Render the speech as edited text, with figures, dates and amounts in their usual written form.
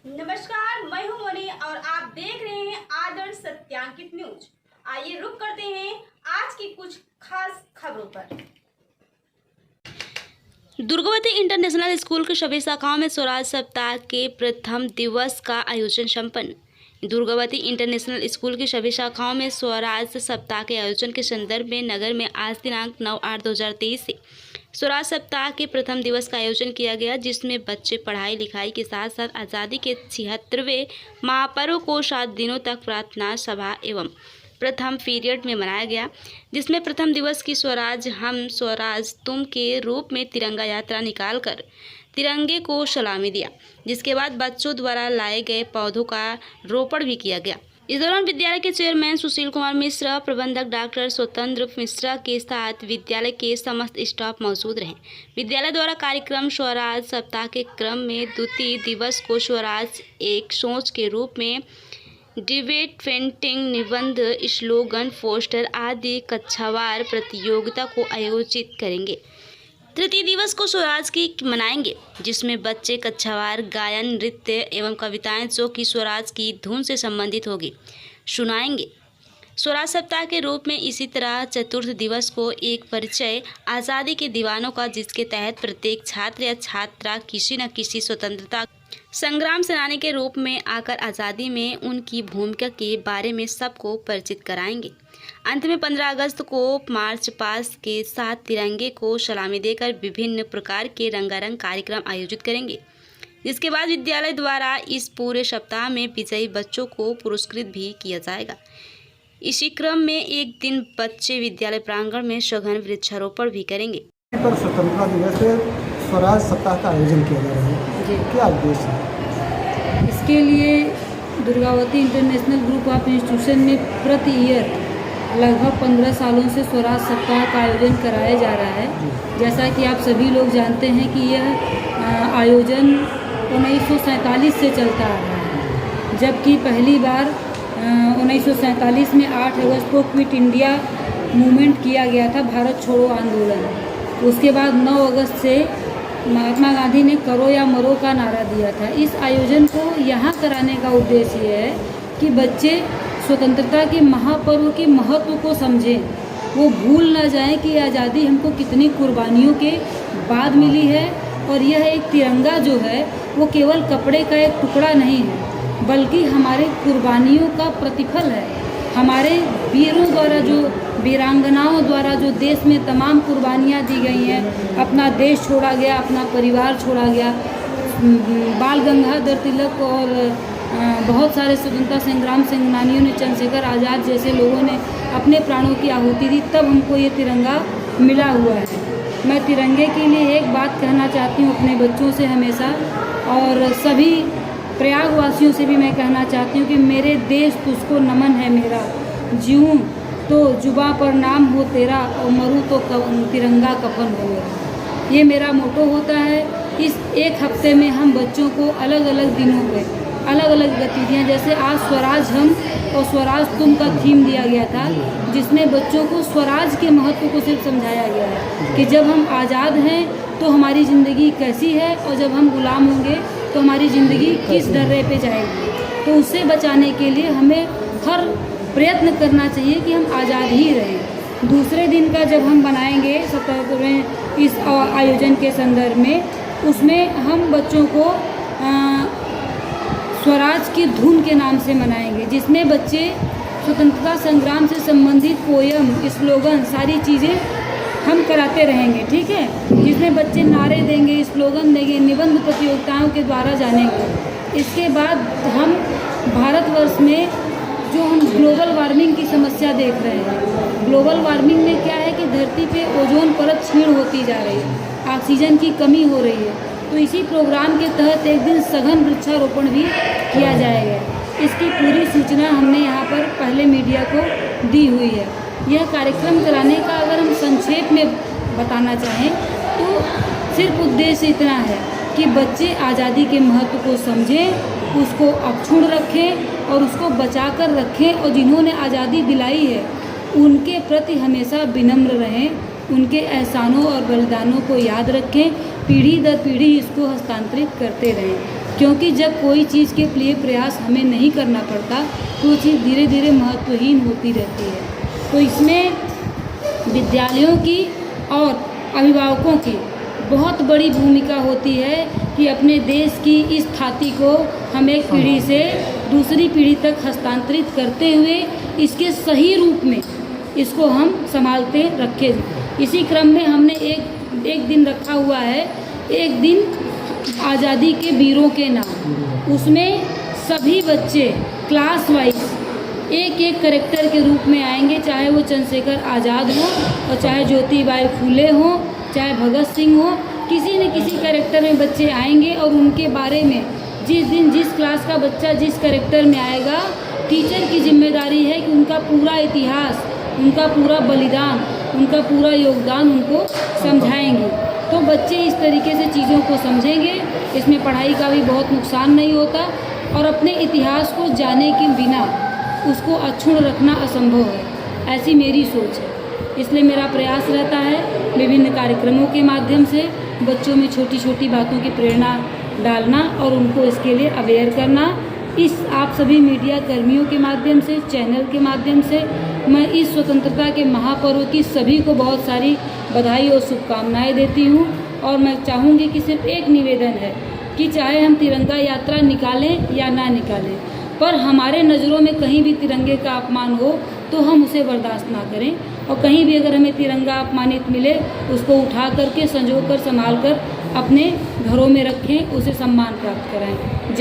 नमस्कार, मैं हूं मोनी और आप देख रहे हैं आदर्श सत्यांकित न्यूज। आइए रुक करते हैं आज की कुछ खास खबरों पर। दुर्गावती इंटरनेशनल स्कूल की सभी शाखाओं में स्वराज सप्ताह के प्रथम दिवस का आयोजन संपन्न। दुर्गावती इंटरनेशनल स्कूल की सभी शाखाओं में स्वराज सप्ताह के आयोजन के संदर्भ में नगर में आज दिनांक 9/8/2023 से स्वराज सप्ताह के प्रथम दिवस का आयोजन किया गया, जिसमें बच्चे पढ़ाई लिखाई के साथ साथ आज़ादी के 76वें महापर्व को 7 दिनों तक प्रार्थना सभा एवं प्रथम पीरियड में मनाया गया, जिसमें प्रथम दिवस की स्वराज हम स्वराज तुम के रूप में तिरंगा यात्रा निकालकर तिरंगे को सलामी दिया, जिसके बाद बच्चों द्वारा लाए गए पौधों का रोपण भी किया गया। इस दौरान विद्यालय के चेयरमैन सुशील कुमार मिश्रा, प्रबंधक डॉक्टर स्वतंत्र मिश्रा के साथ विद्यालय के समस्त स्टाफ मौजूद रहे। विद्यालय द्वारा कार्यक्रम स्वराज सप्ताह के क्रम में द्वितीय दिवस को स्वराज एक सोच के रूप में डिबेट, पेंटिंग, निबंध, स्लोगन, पोस्टर आदि कक्षावार प्रतियोगिता को आयोजित करेंगे। तृतीय दिवस को स्वराज की मनाएंगे, जिसमें बच्चे कक्षावार गायन, नृत्य एवं कविताएं जो कि स्वराज की धुन से संबंधित होगी सुनाएंगे। स्वराज सप्ताह के रूप में इसी तरह चतुर्थ दिवस को एक परिचय आज़ादी के दीवानों का, जिसके तहत प्रत्येक छात्र या छात्रा किसी न किसी स्वतंत्रता संग्राम सेनानी के रूप में आकर आज़ादी में उनकी भूमिका के बारे में सबको परिचित कराएंगे। अंत में 15 अगस्त को मार्च पास्ट के साथ तिरंगे को सलामी देकर विभिन्न प्रकार के रंगारंग कार्यक्रम आयोजित करेंगे, जिसके बाद विद्यालय द्वारा इस पूरे सप्ताह में विजयी बच्चों को पुरस्कृत भी किया जाएगा। इसी क्रम में एक दिन बच्चे विद्यालय प्रांगण में सघन वृक्षारोपण भी करेंगे। पर स्वतंत्रता दिवस स्वराज सप्ताह का आयोजन किया जा रहा है जी, क्या उद्देश्य है? इसके लिए Durgavati international group of institution में प्रति ईयर लगभग 15 सालों से स्वराज सप्ताह का आयोजन कराया जा रहा है। जैसा कि आप सभी लोग जानते हैं कि यह आयोजन 1947 से चलता आ रहा है, जबकि पहली बार 1947 में 8 अगस्त को क्विट इंडिया मूवमेंट किया गया था, भारत छोड़ो आंदोलन। उसके बाद 9 अगस्त से महात्मा गांधी ने करो या मरो का नारा दिया था। इस आयोजन को यहाँ कराने का उद्देश्य ये है कि बच्चे स्वतंत्रता के महापर्व के महत्व को समझें, वो भूल ना जाएं कि आज़ादी हमको कितनी कुर्बानियों के बाद मिली है। और यह एक तिरंगा जो है वो केवल कपड़े का एक टुकड़ा नहीं है, बल्कि हमारे कुर्बानियों का प्रतिफल है। हमारे वीरों द्वारा, जो वीरांगनाओं द्वारा जो देश में तमाम कुर्बानियाँ दी गई हैं, अपना देश छोड़ा गया, अपना परिवार छोड़ा गया। बाल गंगाधर तिलक और बहुत सारे स्वतंत्रता संग्राम सेनानियों ने, चंद्रशेखर आज़ाद जैसे लोगों ने अपने प्राणों की आहुति दी, तब हमको ये तिरंगा मिला हुआ है। मैं तिरंगे के लिए एक बात कहना चाहती हूँ अपने बच्चों से हमेशा, और सभी प्रयागवासियों से भी मैं कहना चाहती हूँ कि मेरे देश तुझको नमन है मेरा, जीऊँ तो जुबा पर नाम हो तेरा और मरूँ तो तिरंगा कफन हो मेरा। ये मेरा मोटो होता है। इस एक हफ्ते में हम बच्चों को अलग अलग दिनों पे अलग अलग गतिविधियाँ, जैसे आज स्वराज हम और स्वराज तुम का थीम दिया गया था, जिसमें बच्चों को स्वराज के महत्व को सिर्फ समझाया गया है कि जब हम आज़ाद हैं तो हमारी ज़िंदगी कैसी है, और जब हम गुलाम होंगे तो हमारी ज़िंदगी किस दर्रे पे जाएगी। तो उससे बचाने के लिए हमें हर प्रयत्न करना चाहिए कि हम आज़ाद ही रहें। दूसरे दिन का जब हम बनाएंगे 77वें इस आयोजन के संदर्भ में, उसमें हम बच्चों को स्वराज की धुन के नाम से मनाएंगे, जिसमें बच्चे स्वतंत्रता संग्राम से संबंधित पोयम, स्लोगन, सारी चीज़ें हम कराते रहेंगे, ठीक है। जिसमें बच्चे नारे देंगे, स्लोगन देंगे, निबंध प्रतियोगिताओं के द्वारा जानेंगे। इसके बाद हम भारतवर्ष में जो हम ग्लोबल वार्मिंग की समस्या देख रहे हैं, ग्लोबल वार्मिंग में क्या है कि धरती पे ओजोन परत क्षीण होती जा रही है, ऑक्सीजन की कमी हो रही है। तो इसी प्रोग्राम के तहत एक दिन सघन वृक्षारोपण भी किया जाएगा। इसकी पूरी सूचना हमने यहाँ पर पहले मीडिया को दी हुई है। यह कार्यक्रम कराने का अगर हम संक्षेप में बताना चाहें तो सिर्फ उद्देश्य इतना है कि बच्चे आज़ादी के महत्व को समझें, उसको अक्षुण्ण रखें और उसको बचा कर रखें, और जिन्होंने आज़ादी दिलाई है उनके प्रति हमेशा विनम्र रहें, उनके एहसानों और बलिदानों को याद रखें, पीढ़ी दर पीढ़ी इसको हस्तांतरित करते रहें। क्योंकि जब कोई चीज़ के लिए प्रयास हमें नहीं करना पड़ता तो वो चीज़ धीरे धीरे महत्वहीन होती रहती है। तो इसमें विद्यालयों की और अभिभावकों की बहुत बड़ी भूमिका होती है कि अपने देश की इस थाती को हम एक पीढ़ी से दूसरी पीढ़ी तक हस्तांतरित करते हुए इसके सही रूप में इसको हम संभालते रखें। इसी क्रम में हमने एक दिन रखा हुआ है, एक दिन आज़ादी के वीरों के नाम। उसमें सभी बच्चे क्लास वाइज एक एक कैरेक्टर के रूप में आएंगे, चाहे वो चंद्रशेखर आज़ाद हो और चाहे ज्योतिबाई फूले हो, चाहे भगत सिंह हो, किसी न किसी कैरेक्टर में बच्चे आएंगे और उनके बारे में जिस दिन जिस क्लास का बच्चा जिस कैरेक्टर में आएगा, टीचर की जिम्मेदारी है कि उनका पूरा इतिहास, उनका पूरा बलिदान, उनका पूरा योगदान उनको समझाएंगे। तो बच्चे इस तरीके से चीज़ों को समझेंगे, इसमें पढ़ाई का भी बहुत नुकसान नहीं होता और अपने इतिहास को जाने के बिना उसको अक्षुण्ण रखना असंभव है, ऐसी मेरी सोच है। इसलिए मेरा प्रयास रहता है विभिन्न कार्यक्रमों के माध्यम से बच्चों में छोटी छोटी बातों की प्रेरणा डालना और उनको इसके लिए अवेयर करना। इस आप सभी मीडिया कर्मियों के माध्यम से, चैनल के माध्यम से मैं इस स्वतंत्रता के महापर्व की सभी को बहुत सारी बधाई और शुभकामनाएं देती हूँ। और मैं चाहूँगी कि सिर्फ एक निवेदन है कि चाहे हम तिरंगा यात्रा निकालें या ना निकालें, पर हमारे नज़रों में कहीं भी तिरंगे का अपमान हो तो हम उसे बर्दाश्त ना करें, और कहीं भी अगर हमें तिरंगा अपमानित मिले उसको उठा करके, संजो कर, संभाल कर अपने घरों में रखें, उसे सम्मान प्राप्त कराएं।